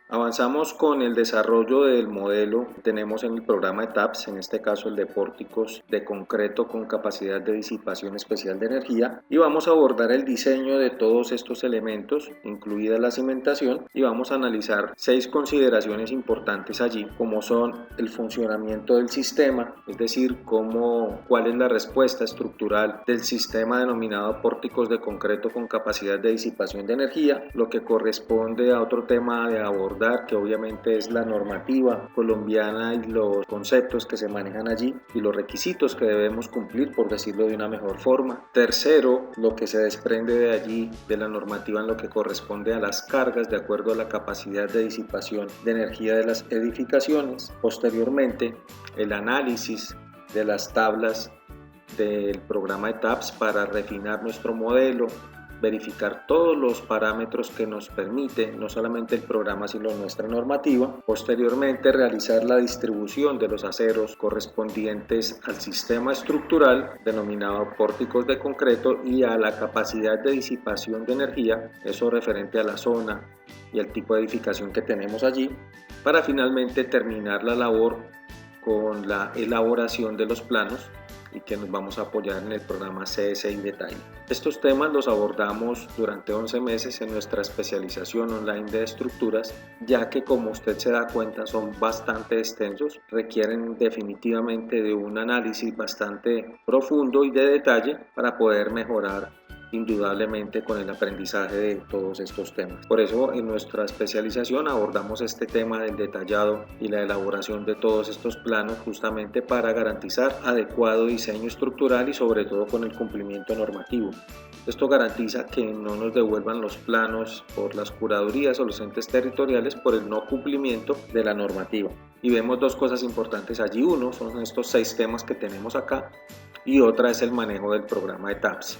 Avanzamos con el desarrollo del modelo que tenemos en el programa ETAPS, en este caso el de pórticos de concreto con capacidad de disipación especial de energía, y vamos a abordar el diseño de todos estos elementos, incluida la cimentación, y vamos a analizar 6 consideraciones importantes allí, como son el funcionamiento del sistema, es decir, cuál es la respuesta estructural del sistema denominado pórticos de concreto con capacidad de disipación de energía, lo que corresponde a otro tema de abordar, que obviamente es la normativa colombiana y los conceptos que se manejan allí y los requisitos que debemos cumplir, por decirlo de una mejor forma. Tercero, lo que se desprende de allí, de la normativa en lo que corresponde a las cargas de acuerdo a la capacidad de disipación de energía de las edificaciones. Posteriormente, el análisis de las tablas del programa ETAPS para refinar nuestro modelo, verificar todos los parámetros que nos permite no solamente el programa sino nuestra normativa. Posteriormente, realizar la distribución de los aceros correspondientes al sistema estructural denominado pórticos de concreto y a la capacidad de disipación de energía, eso referente a la zona y el tipo de edificación que tenemos allí, para finalmente terminar la labor con la elaboración de los planos y que nos vamos a apoyar en el programa CSI Detalle. Estos temas los abordamos durante 11 meses en nuestra especialización online de estructuras, ya que como usted se da cuenta son bastante extensos, requieren definitivamente de un análisis bastante profundo y de detalle para poder mejorar indudablemente con el aprendizaje de todos estos temas. Por eso en nuestra especialización abordamos este tema del detallado y la elaboración de todos estos planos justamente para garantizar adecuado diseño estructural y sobre todo con el cumplimiento normativo. Esto garantiza que no nos devuelvan los planos por las curadurías o los entes territoriales por el no cumplimiento de la normativa. Y vemos dos cosas importantes allí. Uno son estos 6 temas que tenemos acá y otra es el manejo del programa ETAPS.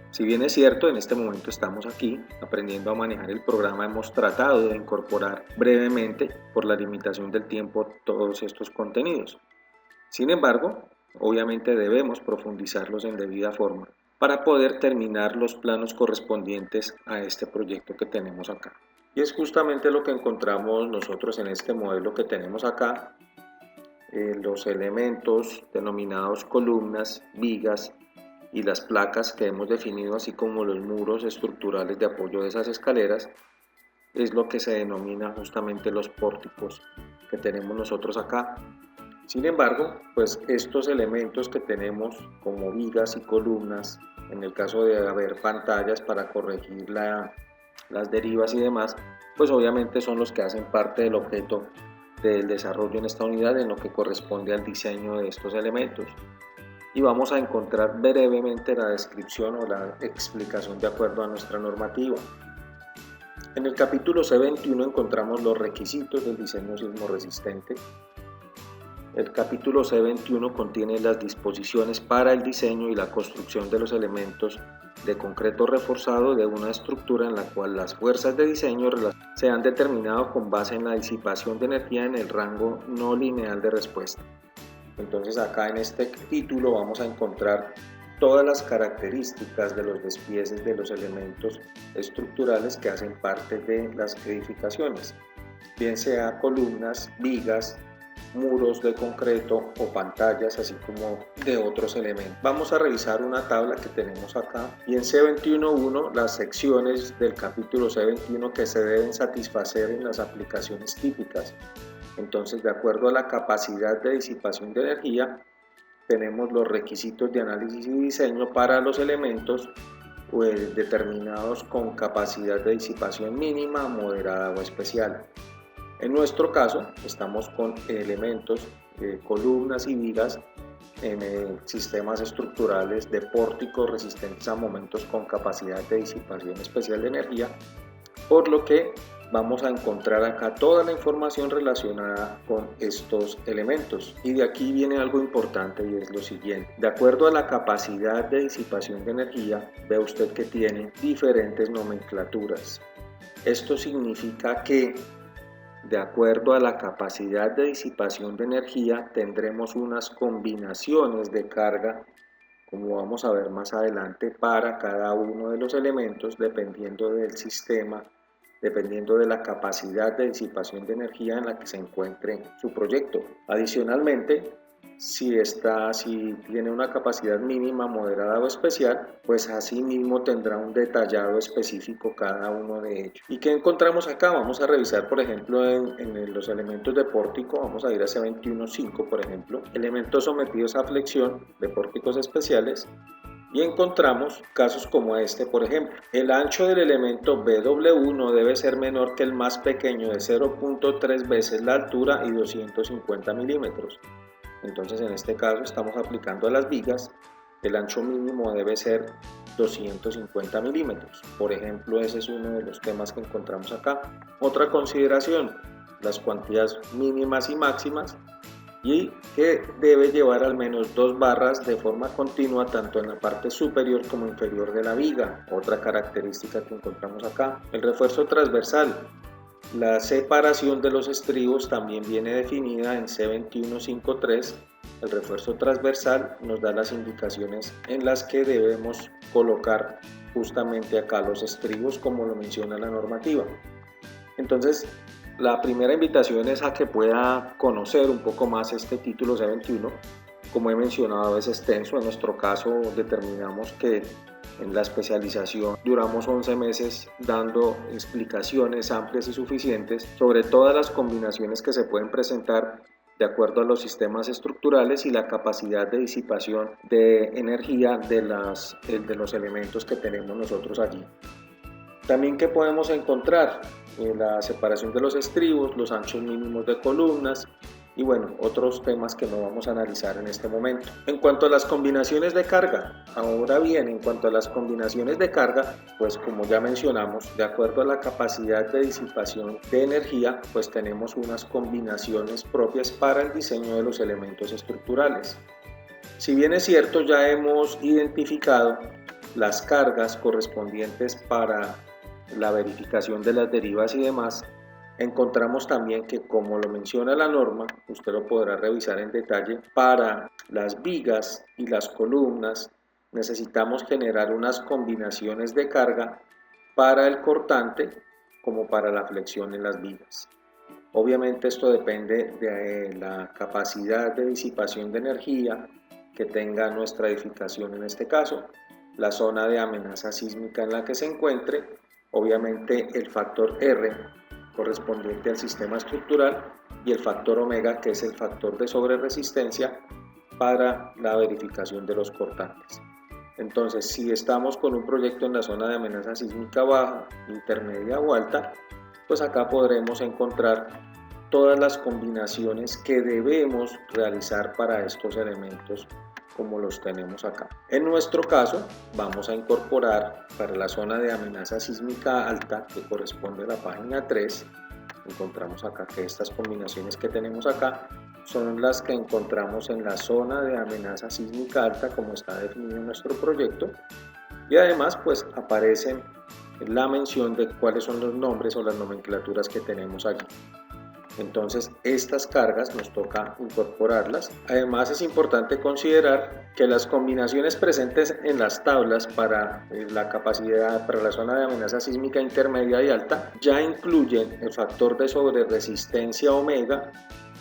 Si bien es cierto, en este momento estamos aquí aprendiendo a manejar el programa, hemos tratado de incorporar brevemente, por la limitación del tiempo, todos estos contenidos. Sin embargo, obviamente debemos profundizarlos en debida forma para poder terminar los planos correspondientes a este proyecto que tenemos acá. Y es justamente lo que encontramos nosotros en este modelo que tenemos acá, los elementos denominados columnas, vigas, y las placas que hemos definido, así como los muros estructurales de apoyo de esas escaleras, es lo que se denomina justamente los pórticos que tenemos nosotros acá. Sin embargo, pues estos elementos que tenemos como vigas y columnas, en el caso de haber pantallas para corregir las derivas y demás, pues obviamente son los que hacen parte del objeto del desarrollo en esta unidad en lo que corresponde al diseño de estos elementos. Y vamos a encontrar brevemente la descripción o la explicación de acuerdo a nuestra normativa. En el capítulo C21 encontramos los requisitos del diseño sismo resistente. El capítulo C21 contiene las disposiciones para el diseño y la construcción de los elementos de concreto reforzado de una estructura en la cual las fuerzas de diseño se han determinado con base en la disipación de energía en el rango no lineal de respuesta. Entonces acá en este título vamos a encontrar todas las características de los despieces de los elementos estructurales que hacen parte de las edificaciones, bien sea columnas, vigas, muros de concreto o pantallas, así como de otros elementos. Vamos a revisar una tabla que tenemos acá y en C21.1 las secciones del capítulo C21 que se deben satisfacer en las aplicaciones típicas. Entonces, de acuerdo a la capacidad de disipación de energía, tenemos los requisitos de análisis y diseño para los elementos determinados con capacidad de disipación mínima, moderada o especial. En nuestro caso, estamos con elementos, columnas y vigas en sistemas estructurales de pórticos resistentes a momentos con capacidad de disipación especial de energía, por lo que vamos a encontrar acá toda la información relacionada con estos elementos. Y de aquí viene algo importante y es lo siguiente. De acuerdo a la capacidad de disipación de energía, ve usted que tiene diferentes nomenclaturas. Esto significa que de acuerdo a la capacidad de disipación de energía tendremos unas combinaciones de carga, como vamos a ver más adelante, para cada uno de los elementos dependiendo del sistema dependiendo de la capacidad de disipación de energía en la que se encuentre su proyecto. Adicionalmente, si tiene una capacidad mínima, moderada o especial, pues así mismo tendrá un detallado específico cada uno de ellos. ¿Y qué encontramos acá? Vamos a revisar, por ejemplo, en los elementos de pórtico. Vamos a ir a C21.5, por ejemplo, elementos sometidos a flexión de pórticos especiales. Y encontramos casos como este, por ejemplo, el ancho del elemento BW no debe ser menor que el más pequeño de 0.3 veces la altura y 250 milímetros. Entonces en este caso estamos aplicando a las vigas, el ancho mínimo debe ser 250 milímetros. Por ejemplo, ese es uno de los temas que encontramos acá. Otra consideración, las cuantías mínimas y máximas, y que debe llevar al menos 2 barras de forma continua tanto en la parte superior como inferior de la viga. Otra característica que encontramos acá, el refuerzo transversal. La separación de los estribos también viene definida en C21.5.3. El refuerzo transversal nos da las indicaciones en las que debemos colocar justamente acá los estribos como lo menciona la normativa. Entonces, la primera invitación es a que pueda conocer un poco más este título C21. Como he mencionado, es extenso. En nuestro caso determinamos que en la especialización duramos 11 meses dando explicaciones amplias y suficientes sobre todas las combinaciones que se pueden presentar de acuerdo a los sistemas estructurales y la capacidad de disipación de energía de los elementos que tenemos nosotros allí. También, ¿qué podemos encontrar? La separación de los estribos, los anchos mínimos de columnas y bueno, otros temas que no vamos a analizar en este momento. En cuanto a las combinaciones de carga, ahora bien, en cuanto a las combinaciones de carga, pues como ya mencionamos, de acuerdo a la capacidad de disipación de energía, pues tenemos unas combinaciones propias para el diseño de los elementos estructurales. Si bien es cierto, ya hemos identificado las cargas correspondientes para la verificación de las derivas y demás, encontramos también que, como lo menciona la norma, usted lo podrá revisar en detalle, para las vigas y las columnas necesitamos generar unas combinaciones de carga para el cortante como para la flexión en las vigas. Obviamente esto depende de la capacidad de disipación de energía que tenga nuestra edificación, en este caso, la zona de amenaza sísmica en la que se encuentre, obviamente el factor R correspondiente al sistema estructural y el factor omega, que es el factor de sobreresistencia para la verificación de los cortantes. Entonces, si estamos con un proyecto en la zona de amenaza sísmica baja, intermedia o alta, pues acá podremos encontrar todas las combinaciones que debemos realizar para estos elementos como los tenemos acá. En nuestro caso vamos a incorporar para la zona de amenaza sísmica alta, que corresponde a la página 3, encontramos acá que estas combinaciones que tenemos acá son las que encontramos en la zona de amenaza sísmica alta como está definido en nuestro proyecto, y además pues aparecen la mención de cuáles son los nombres o las nomenclaturas que tenemos allí. Entonces estas cargas nos toca incorporarlas. Además es importante considerar que las combinaciones presentes en las tablas para la capacidad para la zona de amenaza sísmica intermedia y alta ya incluyen el factor de sobreresistencia omega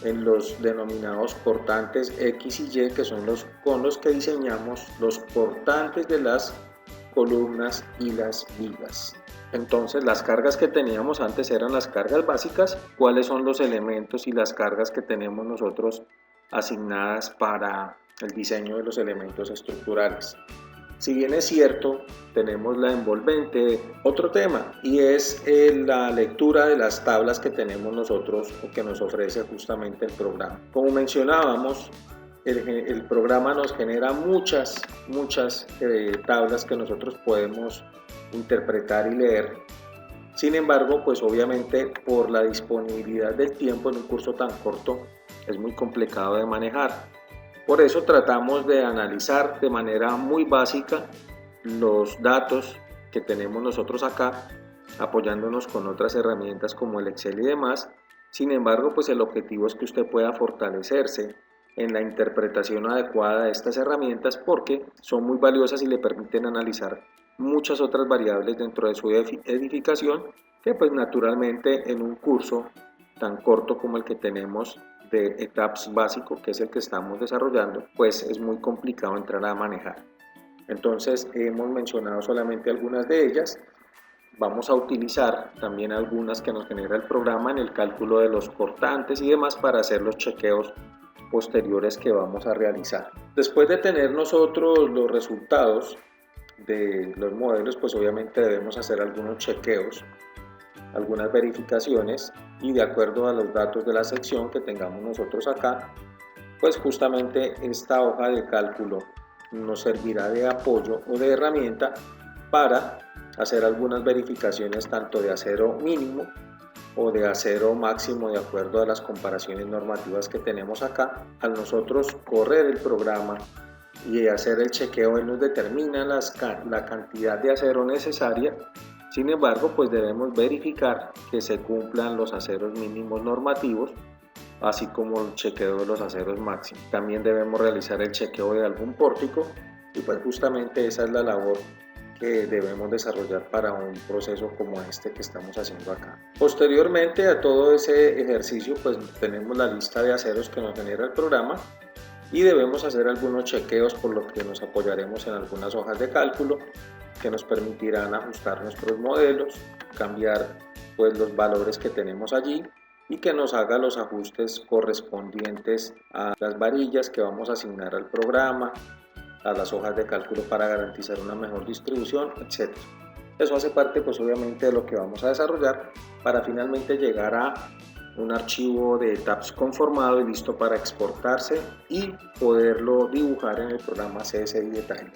en los denominados cortantes X y Y, que son los con los que diseñamos los cortantes de las columnas y las vigas. Entonces las cargas que teníamos antes eran las cargas básicas. ¿Cuáles son los elementos y las cargas que tenemos nosotros asignadas para el diseño de los elementos estructurales? Si bien es cierto, tenemos la envolvente, otro tema, y es la lectura de las tablas que tenemos nosotros o que nos ofrece justamente el programa. Como mencionábamos, el programa nos genera muchas tablas que nosotros podemos interpretar y leer. Sin embargo, pues obviamente por la disponibilidad del tiempo en un curso tan corto es muy complicado de manejar. Por eso tratamos de analizar de manera muy básica los datos que tenemos nosotros acá, apoyándonos con otras herramientas como el Excel y demás. Sin embargo, pues el objetivo es que usted pueda fortalecerse en la interpretación adecuada de estas herramientas porque son muy valiosas y le permiten analizar muchas otras variables dentro de su edificación que pues naturalmente en un curso tan corto como el que tenemos de ETAPS básico, que es el que estamos desarrollando, pues es muy complicado entrar a manejar. Entonces hemos mencionado solamente algunas de ellas. Vamos a utilizar también algunas que nos genera el programa en el cálculo de los cortantes y demás para hacer los chequeos posteriores que vamos a realizar. Después de tener nosotros los resultados de los modelos, pues obviamente debemos hacer algunos chequeos, algunas verificaciones, y de acuerdo a los datos de la sección que tengamos nosotros acá, pues justamente esta hoja de cálculo nos servirá de apoyo o de herramienta para hacer algunas verificaciones tanto de acero mínimo o de acero máximo de acuerdo a las comparaciones normativas que tenemos acá. Al nosotros correr el programa y hacer el chequeo, él nos determina la cantidad de acero necesaria. Sin embargo, pues debemos verificar que se cumplan los aceros mínimos normativos, así como el chequeo de los aceros máximos. También debemos realizar el chequeo de algún pórtico y pues justamente esa es la labor que debemos desarrollar para un proceso como este que estamos haciendo acá. Posteriormente a todo ese ejercicio, pues tenemos la lista de aceros que nos genera el programa y debemos hacer algunos chequeos, por lo que nos apoyaremos en algunas hojas de cálculo que nos permitirán ajustar nuestros modelos, cambiar pues los valores que tenemos allí y que nos haga los ajustes correspondientes a las varillas que vamos a asignar al programa, a las hojas de cálculo para garantizar una mejor distribución, etc. Eso hace parte pues obviamente de lo que vamos a desarrollar para finalmente llegar a un archivo de TAPS conformado y listo para exportarse y poderlo dibujar en el programa CSI Detail.